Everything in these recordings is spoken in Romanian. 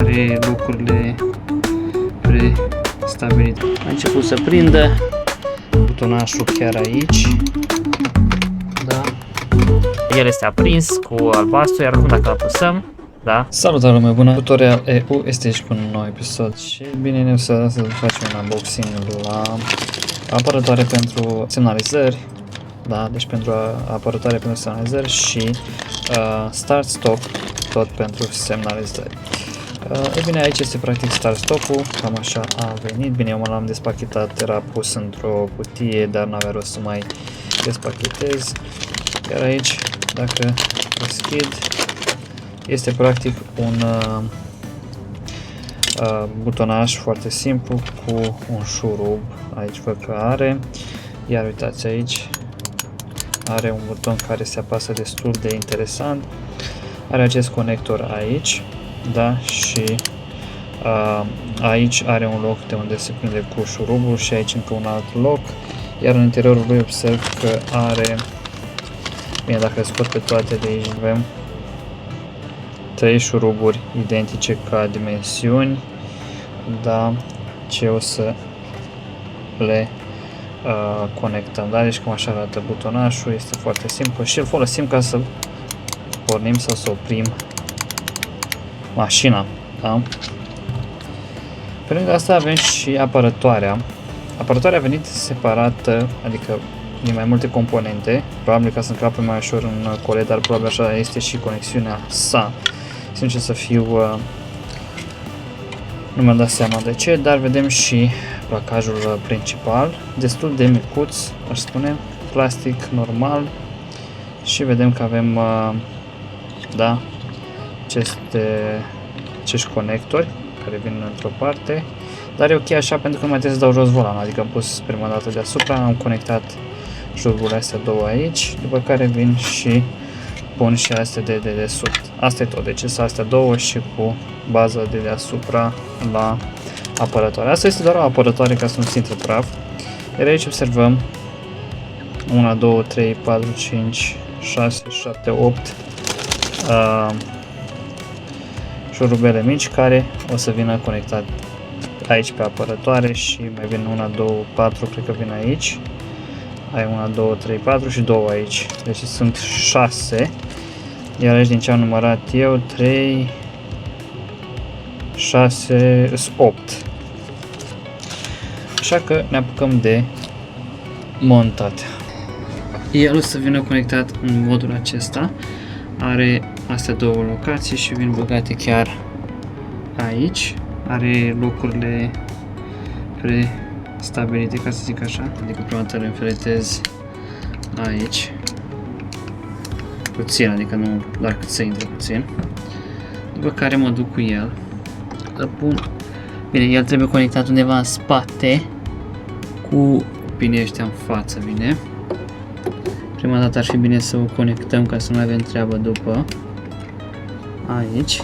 Are locurile prestabilite. A început să prindă butonașul chiar aici. Da. El este aprins cu albastru, iar acum dacă apăsăm, da. Salutare lume bună! Tutorial EU este aici cu un nou episod și bine ne să facem un unboxing la apărătoare pentru semnalizări. Da, deci pentru apărătoare pentru semnalizări și start stop tot pentru semnalizări. E bine, aici este practic start stop-ul, cam așa a venit. Bine, eu mă l-am despachetat, era pus într-o cutie, dar n-avea rost să mai despachetez. Iar aici, dacă deschid, este practic un butonaj foarte simplu cu un șurub. Aici văd că are, iar uitați aici, are un buton care se apasă destul de interesant. Are acest conector aici, da, și aici are un loc de unde se prinde cu șurubul și aici încă un alt loc. Iar în interiorul lui observ că are, bine, dacă le scot pe toate de aici, avem 3 șuruburi identice ca dimensiuni, da, ce o să le conectăm, da, deci cam așa arată butonașul, este foarte simplu și îl folosim ca să pornim sau să oprim mașina, da. Pe lângă asta avem și apărătoarea. Apărătoarea a venit separată, adică din mai multe componente, probabil ca să încape mai ușor în colet, dar probabil așa este și conexiunea sa. Sincer să fiu, nu mi-am dat seama de ce, dar vedem și placajul principal, destul de micuț, aș spune, plastic normal, și vedem că avem, da, acești conectori care vin într-o parte, dar e ok așa pentru că mai trebuie să dau jos volanul, adică am pus prima dată deasupra, am conectat șuruburile astea două aici, după care vin și pun și astea de dedesubt. Asta e tot, deci sunt astea două și cu baza de deasupra la apărătoare. Asta este doar o apărătoare ca să nu ți intre praf. Iar aici observăm 1, 2, 3, 4, 5, 6, 7, 8 șurubele mici care o să vină conectat aici pe apărătoare și mai vin 1, 2, 4, cred că vin aici. Ai 1, 2, 3, 4 și 2 aici. Deci sunt 6. Iar aici, din ce am numărat eu, 3, 6, 8. Așa că ne apucăm de montat. El o să vină conectat în modul acesta. Are astea două locații și vin băgate chiar aici. Are locurile prestabilite, ca să zic așa. Adică prima dată le înfiletez aici. Puțin, adică nu doar cât să intre puțin. După care mă duc cu el. Îl pun. Bine, el trebuie conectat undeva în spate cu pinii ăștia în față, bine. Prima dată ar fi bine să o conectăm ca să nu avem treabă după. Aici.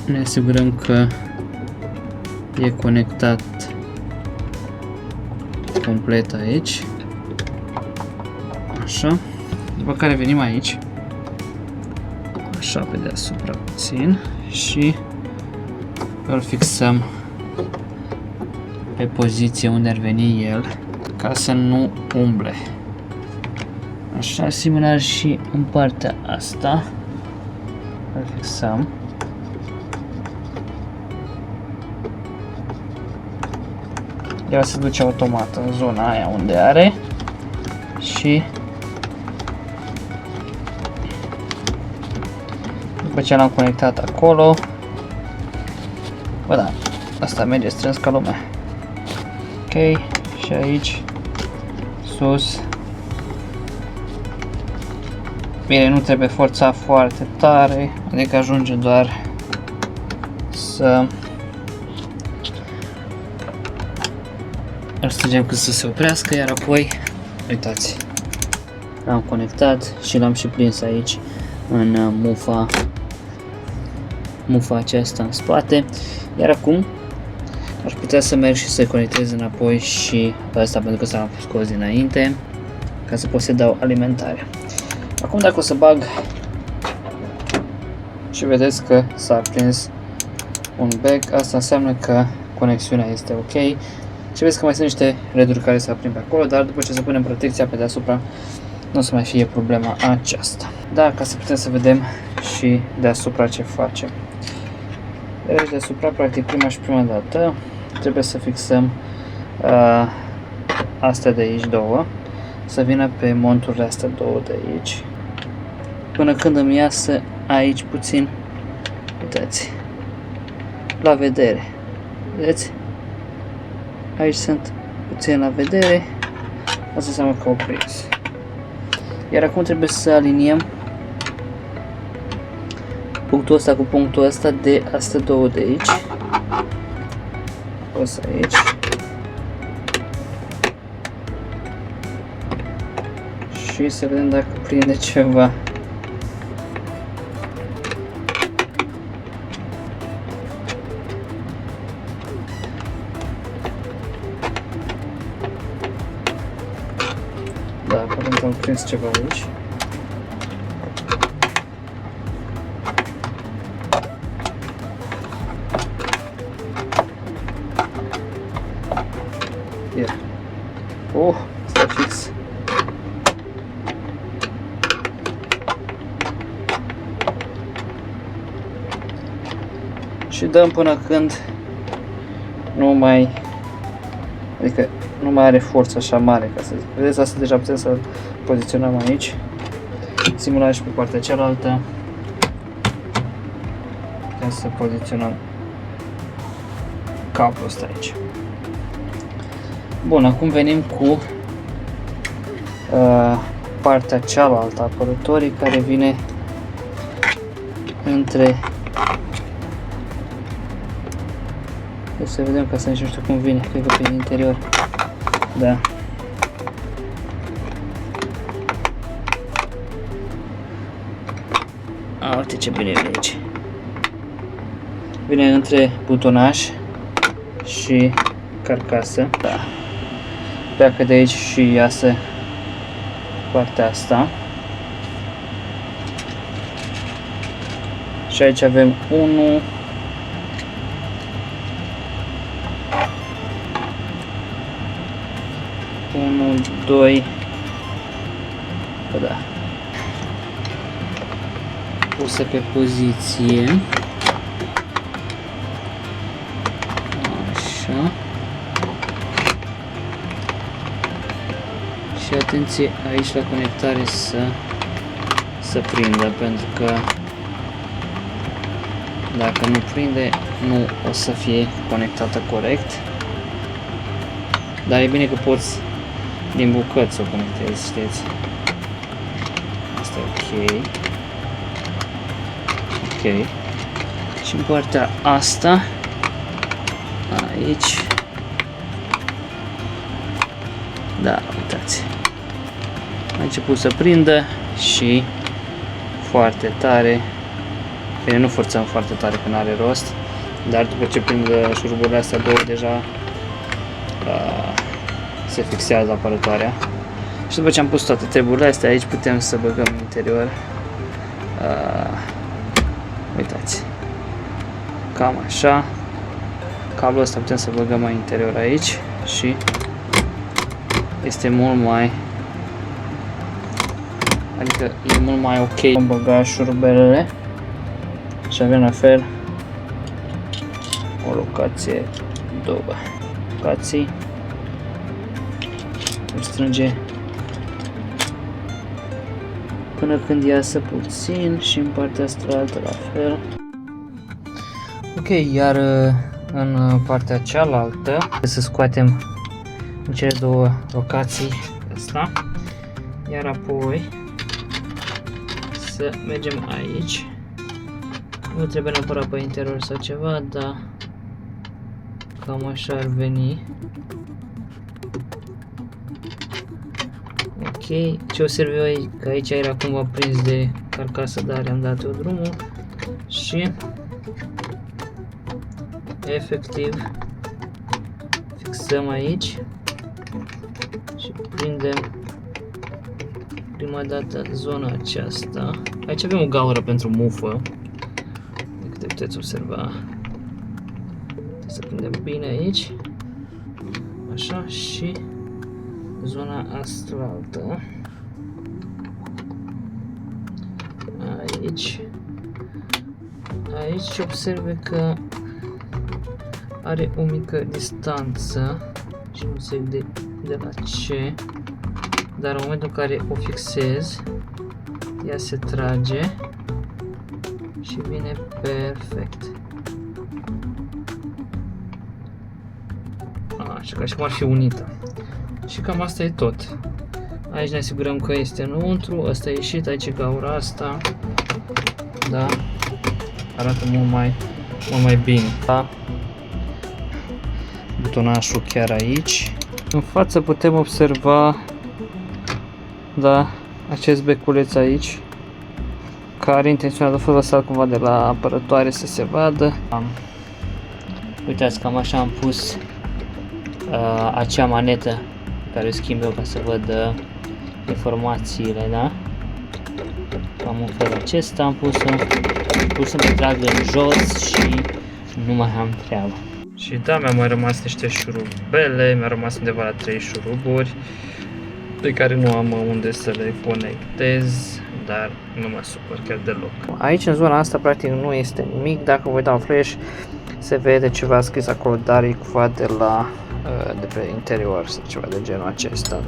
Ne asigurăm că e conectat complet aici. Așa. După care venim aici. Așa pe deasupra puțin. Și îl fixăm pe poziție unde ar veni el, ca să nu umble. Așa, similar și în partea asta. Îl fixăm. El se duce automat în zona aia unde are și după ce l-am conectat acolo, bă, da, asta merge strâns ca lumea. Ok, și aici sus. Bine, nu trebuie forțat foarte tare, adică ajunge doar să îl strângem cât să se oprească, iar apoi, uitați, l-am conectat și l-am și prins aici în mufa aceasta în spate. Iar acum aș putea să merg și să-i conectez înapoi și pe asta, pentru că s-a scos dinainte, ca să pot să dau alimentare. Acum dacă o să bag și vedeți că s-a prins un back, asta înseamnă că conexiunea este ok. Și vezi că mai sunt niște reduri care se aprind pe acolo, dar după ce se punem protecția pe deasupra, nu o să mai fie problema aceasta. Da, ca să putem să vedem și deasupra ce facem. Deci deasupra, practic prima dată, trebuie să fixăm astea de aici două, să vină pe monturile astea două de aici, până când îmi iasă aici puțin, uitați, la vedere, vedeți? Aici sunt puțin la vedere, asta înseamnă că au prins. Iar acum trebuie să aliniem punctul ăsta cu punctul ăsta de astea două de aici. O să aici. Și să vedem dacă prinde ceva. Da, aparent am prins ceva aici. Ia. Oh, stai fix. Și dăm până când nu mai, adică nu mai are forță așa mare, ca să zic. Vedeți, asta deja putem să poziționăm aici. Simulăm și pe partea cealaltă. Putem să poziționăm cablul ăsta aici. Bun, acum venim cu partea cealaltă a apărătorii, care vine între... Să vedem, ca să nici nu știu cum vine, cred că pe interior. Da. Uite ce bine vine aici. Vine între butonaj și carcasă. Da. Pleacă de aici și iasă partea asta. Și aici avem 1, 2, da, pusă pe poziție, așa, și atenție aici la conectare să prindă, pentru că dacă nu prinde, nu o să fie conectată corect, dar e bine că poți din bucăți să o conectezi, știți? Asta e ok. Ok. Și în partea asta, aici, da, uitați, a început să prindă și foarte tare. Bine, nu forțăm foarte tare, că n-are rost, dar după ce prind șuruburile astea două, deja se fixează apărătoarea. Și după ce am pus toate treburile astea aici, putem să băgăm în interior. Uitați, cam așa. Cablul ăsta putem să băgăm mai interior aici și este mult mai, adică e mult mai ok. Am băgat șurubelele și avem la fel o locație, două locații. Îl strânge până când iasă puțin și în partea asta altă la fel. Ok, iar în partea cealaltă să scoatem în cele două locații asta, iar apoi să mergem aici. Nu trebuie neapărat pe interior sau ceva, dar cam așa ar veni. Ok, ce observ eu aici, că aici era cumva prins de carcasă, dar i-am dat eu drumul și efectiv fixăm aici și prindem prima dată zona aceasta. Aici avem o gaură pentru mufă, de câte puteți observa. Să prindem bine aici. Așa, și zona asta altă. Aici. Aici observe că are o mică distanță și nu înțeleg de la ce, dar în momentul în care o fixez, ea se trage și vine perfect. Așa, ca și cum ar fi unită. Și cam asta e tot. Aici ne asigurăm că este înăuntru, ăsta e ieșit, aici e gaura asta. Da? Arată mult mai bine. Da? Butonașul chiar aici. În față putem observa, da, acest beculeț aici, care intenționează fost lăsat cumva de la apărătoare să se vadă. Uitați, cam așa am pus acea manetă care o schimb eu ca să văd informațiile, da? Cam în felul acesta am pus să mă trag în jos și nu mai am treabă. Și da, mi-au mai rămas niște șurubele, mi-au rămas undeva la 3 șuruburi pe care nu am unde să le conectez, dar nu mă supăr chiar deloc. Aici în zona asta practic nu este nimic, dacă voi da flash se vede ceva scris acolo, dar e cumva de pe interior sau ceva de genul acesta.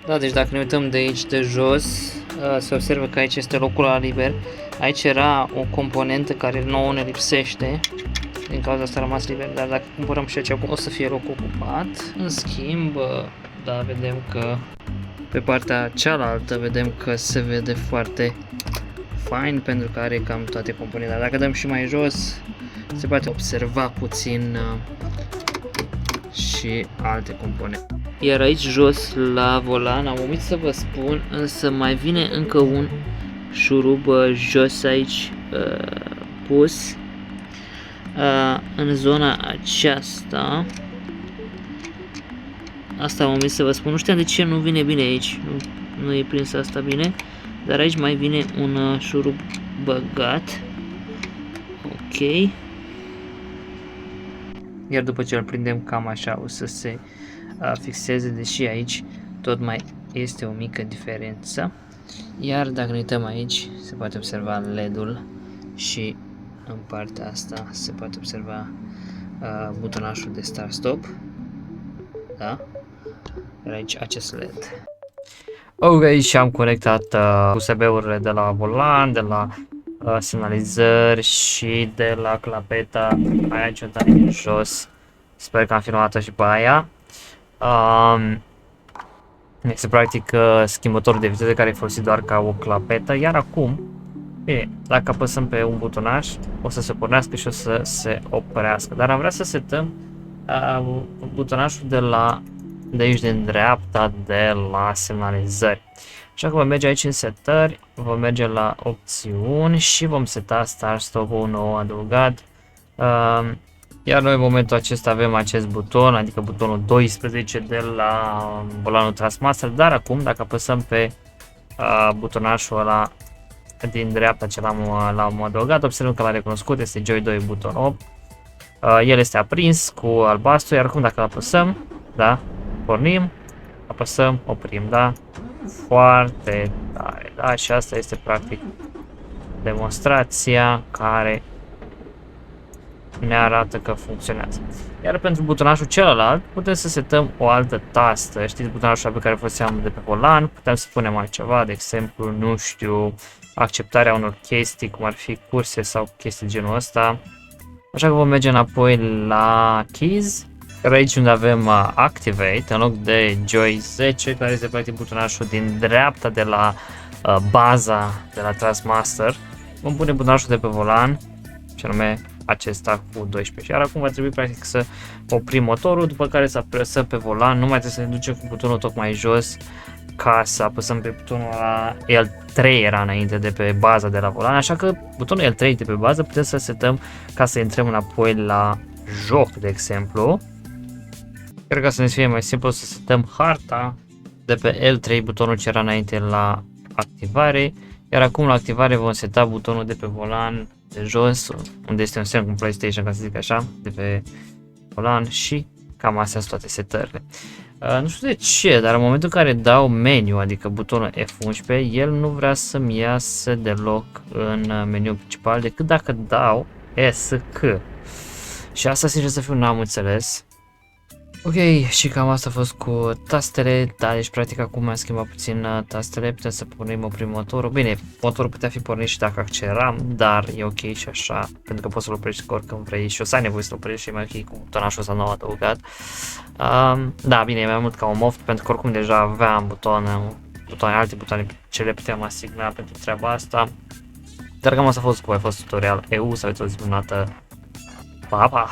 Da, deci dacă ne uităm de aici de jos, se observă că aici este locul la liber. Aici era o componentă care nouă ne lipsește, din cauza asta a rămas liber, dar dacă cumpărăm și aici o să fie loc ocupat. În schimb, da, vedem că pe partea cealaltă vedem că se vede foarte fain pentru că are cam toate componentele. Dacă dăm și mai jos, se poate observa puțin și alte componente. Iar aici jos la volan am omis să vă spun, însă mai vine încă un șurub jos aici pus în zona aceasta. Asta am omis să vă spun, nu știam de ce nu vine bine aici, nu e prins asta bine, dar aici mai vine un șurub băgat. Ok. Iar după ce îl prindem cam așa o să se fixeze, deși aici tot mai este o mică diferență. Iar dacă ne uităm aici se poate observa LED-ul și în partea asta se poate observa butonașul de start-stop. Da? Iar aici acest LED. Ok, și am conectat USB-urile de la volan, de la semnalizări și de la clapeta aici în jos. Sper că am filmat-o și pe aia. Este practic schimbătorul de viteză care e folosit doar ca o clapetă, iar acum, bine, dacă apăsăm pe un butonaș, o să se pornească și o să se oprească, dar am vrea să setăm butonașul de aici din dreapta, de la semnalizări. Așa că vom merge aici în setări, vom merge la opțiuni și vom seta start stop-ul nou adăugat. Iar noi în momentul acesta avem acest buton, adică butonul 12 de la volanul Trustmaster, dar acum dacă apăsăm pe butonașul ăla din dreapta ce l-am adăugat, observăm că l-a recunoscut, este Joy 2 buton 8. El este aprins cu albastru, iar acum dacă apăsăm, da, pornim, apăsăm, oprim, da, foarte tare, da, și asta este practic demonstrația care ne arată că funcționează. Iar pentru butonașul celălalt putem să setăm o altă tastă. Știți, butonașul pe care îl foloseam de pe volan, putem să punem altceva, de exemplu, nu știu, acceptarea unor chestii, cum ar fi curse sau chestii genul ăsta. Așa că vom merge înapoi la Keys, iar aici unde avem Activate, în loc de Joy 10, care este practic butonașul din dreapta de la baza de la Trustmaster, vom pune butonașul de pe volan, ce anume acesta cu 12. Iar acum va trebui practic să oprim motorul, după care să apăsăm pe volan, nu mai trebuie să ne ducem cu butonul tocmai jos ca să apăsăm pe butonul la L3, era înainte de pe baza de la volan, așa că butonul L3 de pe bază putem să setăm ca să intrăm înapoi la joc, de exemplu. Cred că să ne fie mai simplu să setăm harta de pe L3, butonul ce era înainte la activare, iar acum la activare vom seta butonul de pe volan de jos, unde este un semn cu PlayStation, ca să zic așa, de pe volan și cam astea sunt toate setările. Nu știu de ce, dar în momentul în care dau meniu, adică butonul F11, el nu vrea să-mi iasă deloc în meniul principal decât dacă dau ESC. Și asta, sincer să fiu, n-am înțeles. Ok, și cam asta a fost cu tastele, da, deci practic acum am schimbat puțin tastele, putem să pornim, oprim motorul. Bine, motorul putea fi pornit și dacă acceleram, dar e ok și așa, pentru că poți să-l oprești oricând vrei și o să ai nevoie să-l oprești și e mai ok cu butonașul ăsta nou adăugat. Da, bine, e mai mult ca un moft, pentru că oricum deja aveam alte butoane ce le puteam asigna pentru treaba asta. Dar cam asta a fost tutorial EU, să aveți o zi minunată. Pa, pa!